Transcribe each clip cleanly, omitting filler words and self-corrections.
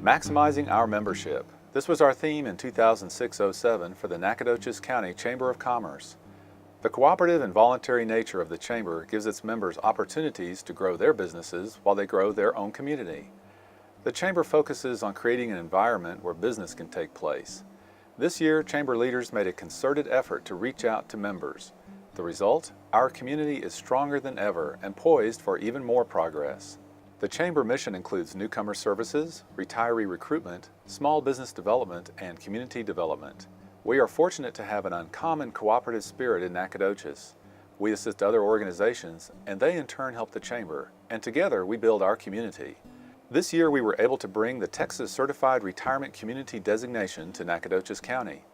Maximizing our membership. This was our theme in 2006-07 for the Nacogdoches County Chamber of Commerce. The cooperative and voluntary nature of the Chamber gives its members opportunities to grow their businesses while they grow their own community. The Chamber focuses on creating an environment where business can take place. This year, Chamber leaders made a concerted effort to reach out to members. The result? Our community is stronger than ever and poised for even more progress. The Chamber mission includes newcomer services, retiree recruitment, small business development, and community development. We are fortunate to have an uncommon cooperative spirit in Nacogdoches. We assist other organizations, and they in turn help the Chamber, and together we build our community. This year we were able to bring the Texas Certified Retirement Community designation to Nacogdoches County.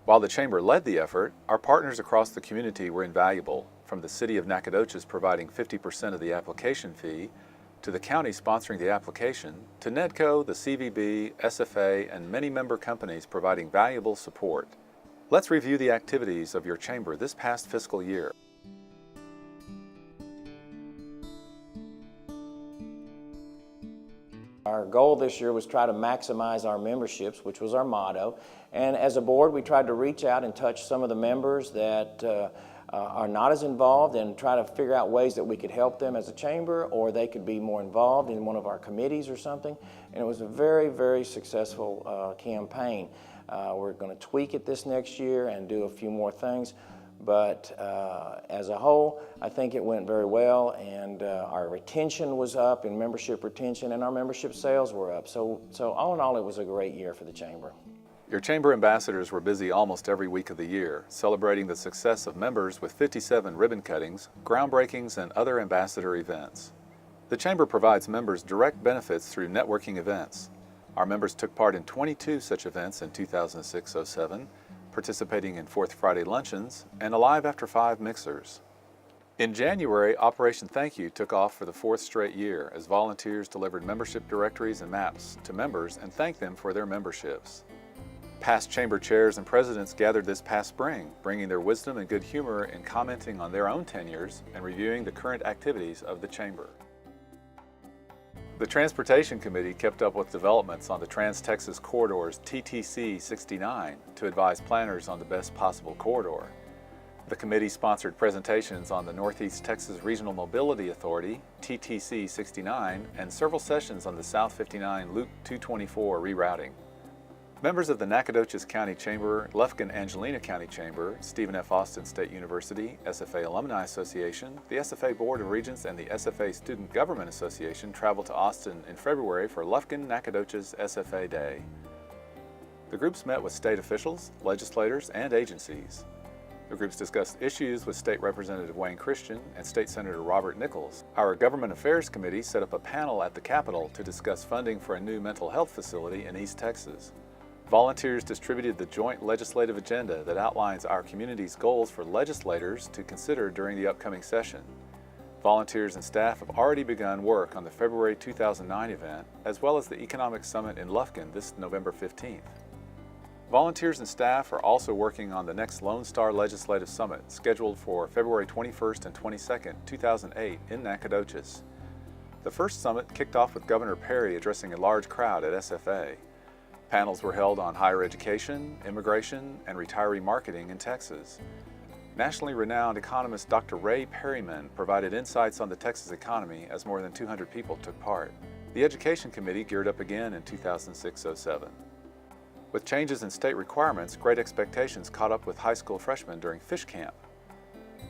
While the Chamber led the effort, our partners across the community were invaluable, from the City of Nacogdoches providing 50% of the application fee, to the county sponsoring the application, to NEDCO, the CVB, SFA, and many member companies providing valuable support. Let's review the activities of your Chamber this past fiscal year. Our goal this year was try to maximize our memberships, which was our motto. And as a board, we tried to reach out and touch some of the members that are not as involved and try to figure out ways that we could help them as a chamber, or they could be more involved in one of our committees or something. And it was a very, very successful campaign. We're going to tweak it this next year and do a few more things. But as a whole, I think it went very well, and our retention was up in membership retention, and our membership sales were up. So all in all, it was a great year for the Chamber. Your Chamber ambassadors were busy almost every week of the year, celebrating the success of members with 57 ribbon cuttings, groundbreakings, and other ambassador events. The Chamber provides members direct benefits through networking events. Our members took part in 22 such events in 2006-07, participating in Fourth Friday luncheons and a Live After 5 mixers. In January, Operation Thank You took off for the fourth straight year as volunteers delivered membership directories and maps to members and thanked them for their memberships. Past Chamber chairs and presidents gathered this past spring, bringing their wisdom and good humor in commenting on their own tenures and reviewing the current activities of the Chamber. The Transportation Committee kept up with developments on the Trans-Texas Corridor's TTC 69 to advise planners on the best possible corridor. The committee sponsored presentations on the Northeast Texas Regional Mobility Authority, TTC 69, and several sessions on the South 59 Loop 224 rerouting. Members of the Nacogdoches County Chamber, Lufkin-Angelina County Chamber, Stephen F. Austin State University, SFA Alumni Association, the SFA Board of Regents, and the SFA Student Government Association traveled to Austin in February for Lufkin-Nacogdoches SFA Day. The groups met with state officials, legislators, and agencies. The groups discussed issues with State Representative Wayne Christian and State Senator Robert Nichols. Our Government Affairs Committee set up a panel at the Capitol to discuss funding for a new mental health facility in East Texas. Volunteers distributed the joint legislative agenda that outlines our community's goals for legislators to consider during the upcoming session. Volunteers and staff have already begun work on the February 2009 event, as well as the Economic Summit in Lufkin this November 15th. Volunteers and staff are also working on the next Lone Star Legislative Summit, scheduled for February 21st and 22nd, 2008 in Nacogdoches. The first summit kicked off with Governor Perry addressing a large crowd at SFA. Panels were held on higher education, immigration, and retiree marketing in Texas. Nationally renowned economist Dr. Ray Perryman provided insights on the Texas economy as more than 200 people took part. The Education Committee geared up again in 2006-07. With changes in state requirements, Great Expectations caught up with high school freshmen during Fish Camp.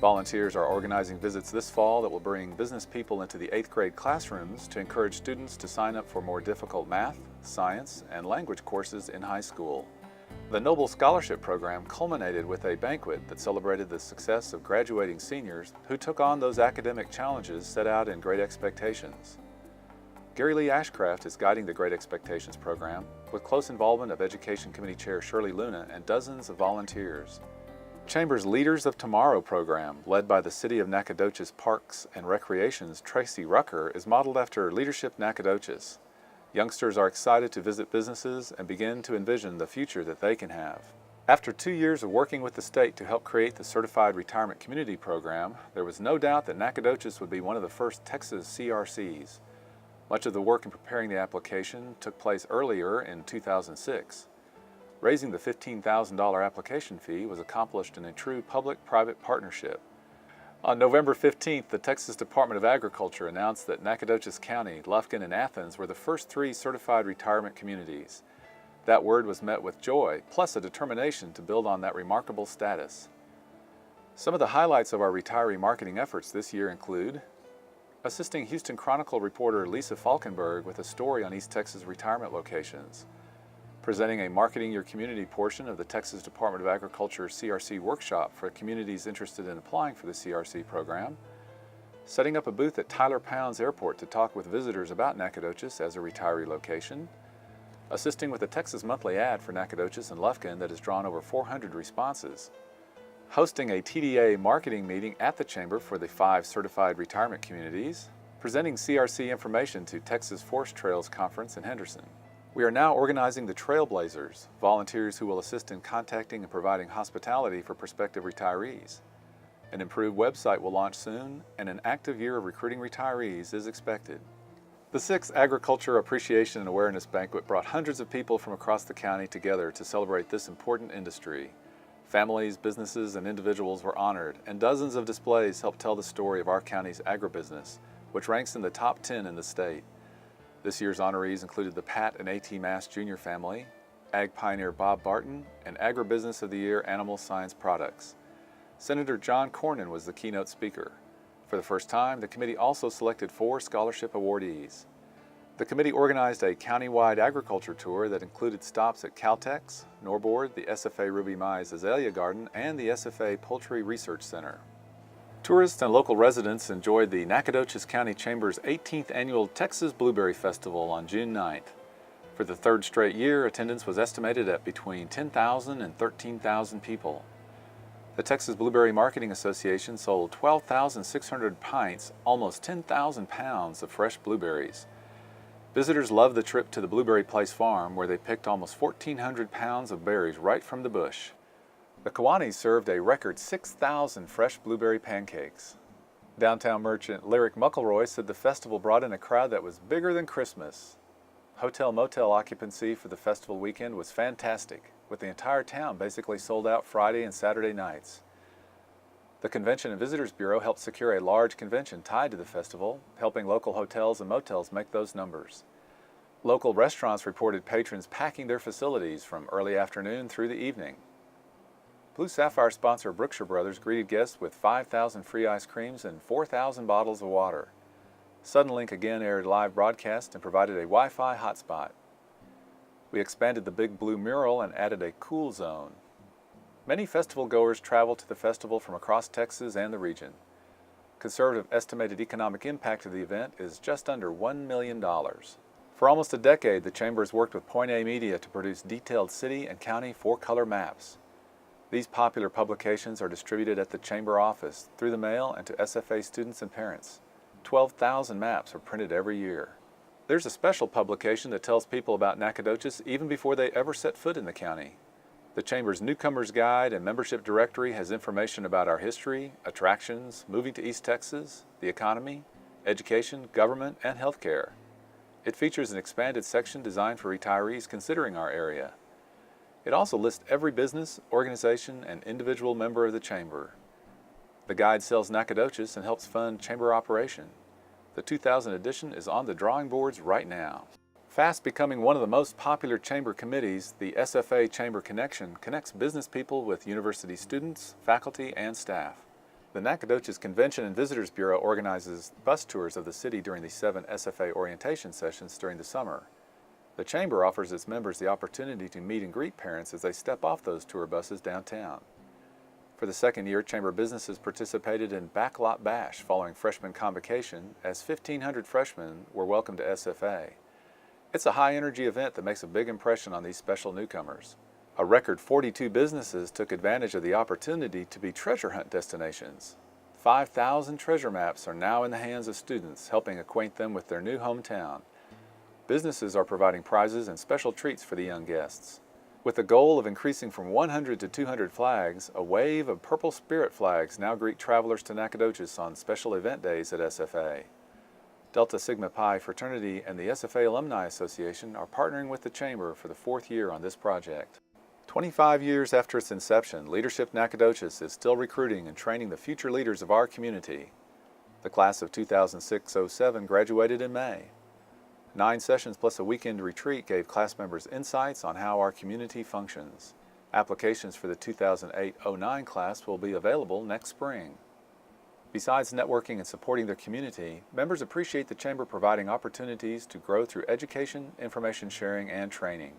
Volunteers are organizing visits this fall that will bring business people into the 8th grade classrooms to encourage students to sign up for more difficult math, science, and language courses in high school. The Noble Scholarship Program culminated with a banquet that celebrated the success of graduating seniors who took on those academic challenges set out in Great Expectations. Gary Lee Ashcraft is guiding the Great Expectations program with close involvement of Education Committee Chair Shirley Luna and dozens of volunteers. Chamber's Leaders of Tomorrow program, led by the City of Nacogdoches Parks and Recreation's Tracy Rucker, is modeled after Leadership Nacogdoches. Youngsters are excited to visit businesses and begin to envision the future that they can have. After 2 years of working with the state to help create the Certified Retirement Community Program, there was no doubt that Nacogdoches would be one of the first Texas CRCs. Much of the work in preparing the application took place earlier in 2006. Raising the $15,000 application fee was accomplished in a true public-private partnership. On November 15th, the Texas Department of Agriculture announced that Nacogdoches County, Lufkin, and Athens were the first 3 certified retirement communities. That word was met with joy, plus a determination to build on that remarkable status. Some of the highlights of our retiree marketing efforts this year include assisting Houston Chronicle reporter Lisa Falkenberg with a story on East Texas retirement locations, presenting a Marketing Your Community portion of the Texas Department of Agriculture CRC workshop for communities interested in applying for the CRC program, setting up a booth at Tyler Pounds Airport to talk with visitors about Nacogdoches as a retiree location, assisting with a Texas Monthly ad for Nacogdoches and Lufkin that has drawn over 400 responses, hosting a TDA marketing meeting at the Chamber for the 5 certified retirement communities, presenting CRC information to Texas Forest Trails Conference in Henderson. We are now organizing the Trailblazers, volunteers who will assist in contacting and providing hospitality for prospective retirees. An improved website will launch soon, and an active year of recruiting retirees is expected. The 6th Agriculture Appreciation and Awareness Banquet brought hundreds of people from across the county together to celebrate this important industry. Families, businesses, and individuals were honored, and dozens of displays helped tell the story of our county's agribusiness, which ranks in the top 10 in the state. This year's honorees included the Pat and A.T. Mass Jr. family, Ag Pioneer Bob Barton, and Agribusiness of the Year Animal Science Products. Senator John Cornyn was the keynote speaker. For the first time, the committee also selected 4 scholarship awardees. The committee organized a county-wide agriculture tour that included stops at Caltex, Norboard, the SFA Ruby Mize Azalea Garden, and the SFA Poultry Research Center. Tourists and local residents enjoyed the Nacogdoches County Chamber's 18th Annual Texas Blueberry Festival on June 9th. For the 3rd straight year, attendance was estimated at between 10,000 and 13,000 people. The Texas Blueberry Marketing Association sold 12,600 pints, almost 10,000 pounds of fresh blueberries. Visitors loved the trip to the Blueberry Place Farm, where they picked almost 1,400 pounds of berries right from the bush. The Kiwanis served a record 6,000 fresh blueberry pancakes. Downtown merchant Lyric Muckleroy said the festival brought in a crowd that was bigger than Christmas. Hotel-motel occupancy for the festival weekend was fantastic, with the entire town basically sold out Friday and Saturday nights. The Convention and Visitors Bureau helped secure a large convention tied to the festival, helping local hotels and motels make those numbers. Local restaurants reported patrons packing their facilities from early afternoon through the evening. Blue Sapphire sponsor Brookshire Brothers greeted guests with 5,000 free ice creams and 4,000 bottles of water. Suddenlink again aired live broadcast and provided a Wi-Fi hotspot. We expanded the Big Blue mural and added a cool zone. Many festival goers travel to the festival from across Texas and the region. Conservative estimated economic impact of the event is just under $1 million. For almost a decade, the Chamber has worked with Point A Media to produce detailed city and county 4-color maps. These popular publications are distributed at the Chamber office, through the mail, and to SFA students and parents. 12,000 maps are printed every year. There's a special publication that tells people about Nacogdoches even before they ever set foot in the county. The Chamber's Newcomer's Guide and Membership Directory has information about our history, attractions, moving to East Texas, the economy, education, government, and healthcare. It features an expanded section designed for retirees considering our area. It also lists every business, organization, and individual member of the Chamber. The guide sells Nacogdoches and helps fund Chamber operation. The 2000 edition is on the drawing boards right now. Fast becoming one of the most popular Chamber committees, the SFA Chamber Connection connects business people with university students, faculty, and staff. The Nacogdoches Convention and Visitors Bureau organizes bus tours of the city during the 7 SFA orientation sessions during the summer. The Chamber offers its members the opportunity to meet and greet parents as they step off those tour buses downtown. For the 2nd year, Chamber businesses participated in Backlot Bash following freshman convocation, as 1,500 freshmen were welcomed to SFA. It's a high-energy event that makes a big impression on these special newcomers. A record 42 businesses took advantage of the opportunity to be treasure hunt destinations. 5,000 treasure maps are now in the hands of students, helping acquaint them with their new hometown. Businesses are providing prizes and special treats for the young guests. With the goal of increasing from 100 to 200 flags, a wave of Purple Spirit flags now greet travelers to Nacogdoches on special event days at SFA. Delta Sigma Pi Fraternity and the SFA Alumni Association are partnering with the Chamber for the 4th year on this project. 25 years after its inception, Leadership Nacogdoches is still recruiting and training the future leaders of our community. The class of 2006-07 graduated in May. 9 sessions plus a weekend retreat gave class members insights on how our community functions. Applications for the 2008-09 class will be available next spring. Besides networking and supporting their community, members appreciate the Chamber providing opportunities to grow through education, information sharing, and training.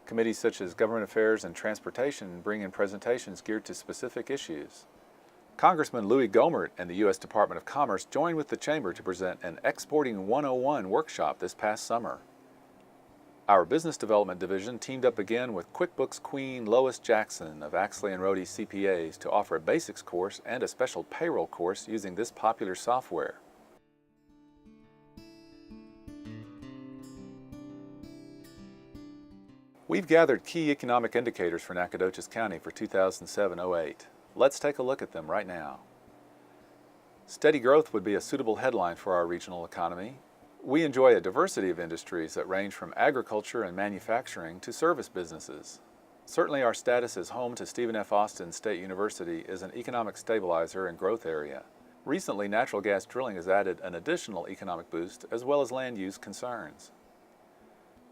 Committees such as Government Affairs and Transportation bring in presentations geared to specific issues. Congressman Louis Gohmert and the U.S. Department of Commerce joined with the Chamber to present an Exporting 101 workshop this past summer. Our Business Development Division teamed up again with QuickBooks Queen Lois Jackson of Axley & Rohde CPAs to offer a basics course and a special payroll course using this popular software. We've gathered key economic indicators for Nacogdoches County for 2007-08. Let's take a look at them right now. Steady growth would be a suitable headline for our regional economy. We enjoy a diversity of industries that range from agriculture and manufacturing to service businesses. Certainly our status as home to Stephen F. Austin State University is an economic stabilizer and growth area. Recently, natural gas drilling has added an additional economic boost as well as land use concerns.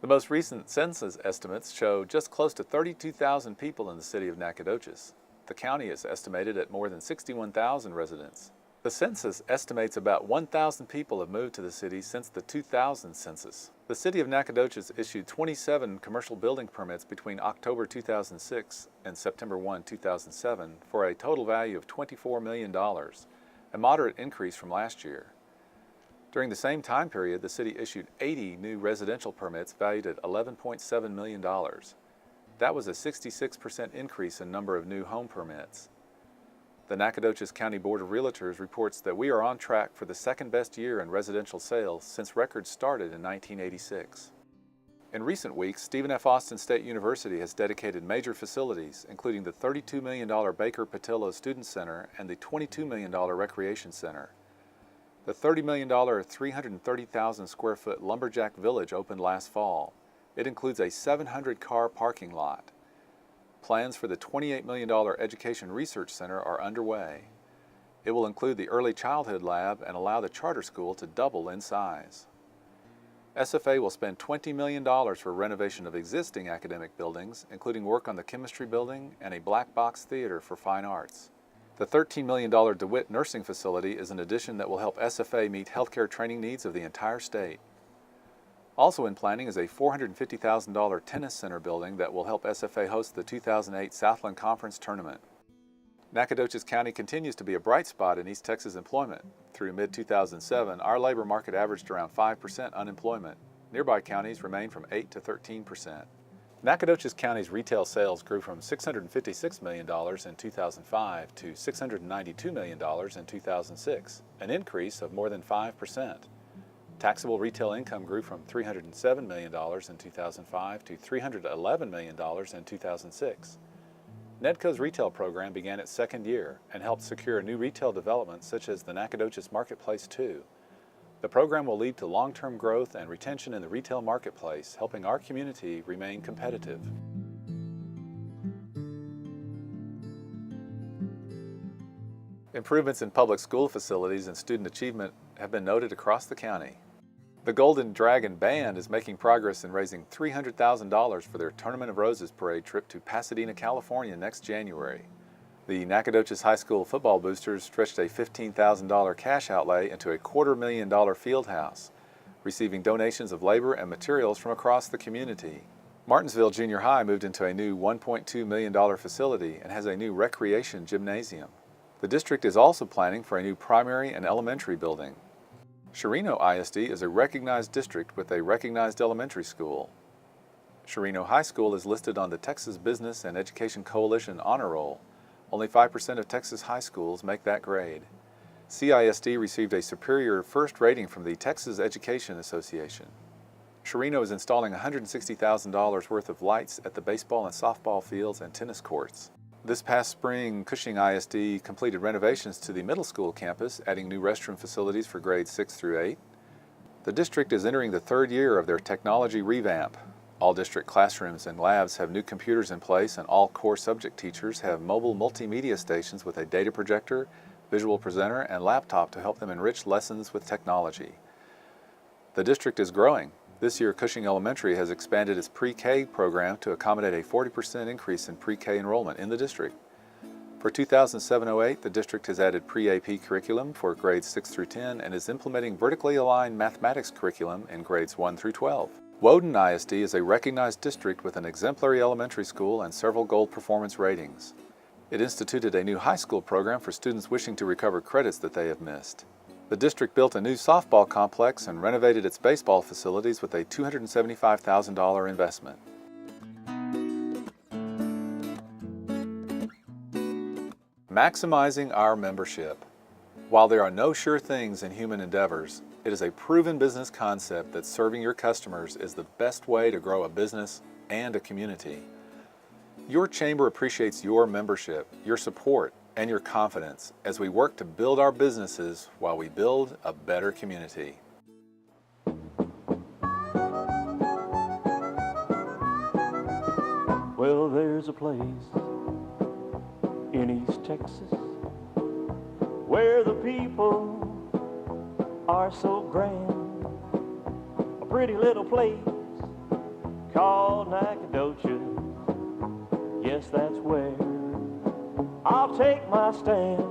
The most recent census estimates show just close to 32,000 people in the city of Nacogdoches. The county is estimated at more than 61,000 residents. The census estimates about 1,000 people have moved to the city since the 2000 census. The city of Nacogdoches issued 27 commercial building permits between October 2006 and September 1, 2007 for a total value of $24 million, a moderate increase from last year. During the same time period, the city issued 80 new residential permits valued at $11.7 million. That was a 66% increase in number of new home permits. The Nacogdoches County Board of Realtors reports that we are on track for the second best year in residential sales since records started in 1986. In recent weeks, Stephen F. Austin State University has dedicated major facilities, including the $32 million Baker Patillo Student Center and the $22 million Recreation Center. The $30 million 330,000 square foot Lumberjack Village opened last fall. It includes a 700-car parking lot. Plans for the $28 million Education Research Center are underway. It will include the Early Childhood Lab and allow the charter school to double in size. SFA will spend $20 million for renovation of existing academic buildings, including work on the chemistry building and a black box theater for fine arts. The $13 million DeWitt Nursing Facility is an addition that will help SFA meet healthcare training needs of the entire state. Also in planning is a $450,000 tennis center building that will help SFA host the 2008 Southland Conference Tournament. Nacogdoches County continues to be a bright spot in East Texas employment. Through mid-2007, our labor market averaged around 5% unemployment. Nearby counties remain from 8 to 13%. Nacogdoches County's retail sales grew from $656 million in 2005 to $692 million in 2006, an increase of more than 5%. Taxable retail income grew from $307 million in 2005 to $311 million in 2006. NEDCO's retail program began its second year and helped secure new retail developments such as the Nacogdoches Marketplace 2. The program will lead to long-term growth and retention in the retail marketplace, helping our community remain competitive. Improvements in public school facilities and student achievement have been noted across the county. The Golden Dragon Band is making progress in raising $300,000 for their Tournament of Roses parade trip to Pasadena, California next January. The Nacogdoches High School football boosters stretched a $15,000 cash outlay into a $250,000 field house, receiving donations of labor and materials from across the community. Martinsville Junior High moved into a new $1.2 million facility and has a new recreation gymnasium. The district is also planning for a new primary and elementary building. Chirino ISD is a recognized district with a recognized elementary school. Chirino High School is listed on the Texas Business and Education Coalition Honor Roll. Only 5% of Texas high schools make that grade. CISD received a superior first rating from the Texas Education Association. Chirino is installing $160,000 worth of lights at the baseball and softball fields and tennis courts. This past spring, Cushing ISD completed renovations to the middle school campus, adding new restroom facilities for grades 6 through 8. The district is entering the third year of their technology revamp. All district classrooms and labs have new computers in place, and all core subject teachers have mobile multimedia stations with a data projector, visual presenter, and laptop to help them enrich lessons with technology. The district is growing. This year, Cushing Elementary has expanded its pre-K program to accommodate a 40% increase in pre-K enrollment in the district. For 2007-08, the district has added pre-AP curriculum for grades 6 through 10 and is implementing vertically aligned mathematics curriculum in grades 1 through 12. Woden ISD is a recognized district with an exemplary elementary school and several gold performance ratings. It instituted a new high school program for students wishing to recover credits that they have missed. The district built a new softball complex and renovated its baseball facilities with a $275,000 investment. Maximizing our membership. While there are no sure things in human endeavors, it is a proven business concept that serving your customers is the best way to grow a business and a community. Your chamber appreciates your membership, your support, and your confidence as we work to build our businesses while we build a better community. Well, there's a place in East Texas where the people are so grand. A pretty little place called Nacogdoches. Yes, that's where I'll take my stand.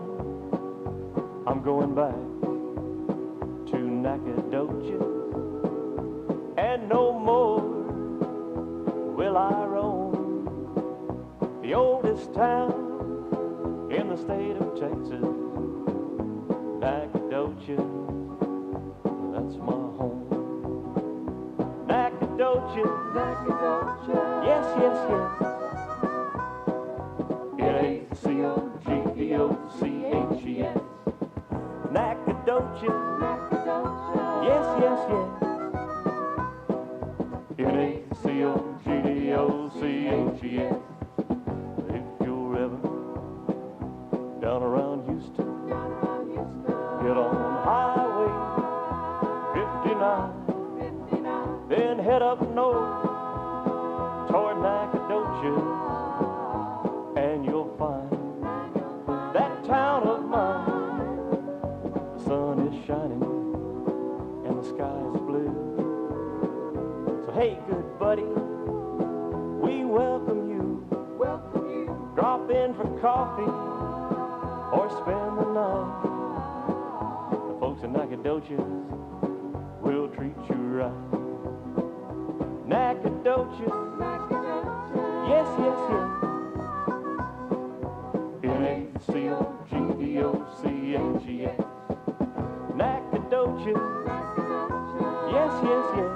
I'm going back to Nacogdoches, and no more will I roam the oldest town in the state of Texas. Nacogdoches, that's my home. Nacogdoches, Nacogdoches, yes, yes, yes. Nacogdoches, Nacogdoches, yes, yes, yes. Nacogdoches. If you're ever down around Houston, get on Highway 59, then head up north toward Nacogdoches, and you'll find that town of mine. The sun is shining and the sky is blue. So hey, good buddy, we welcome you. Drop in for coffee or spend the night. The folks in Nacogdoches will treat you right. Nacogdoches, yes, yes, yes. Nacogdoches, Nacogdoches, yes, yes, yes. Nacogdoches, Nacogdoches.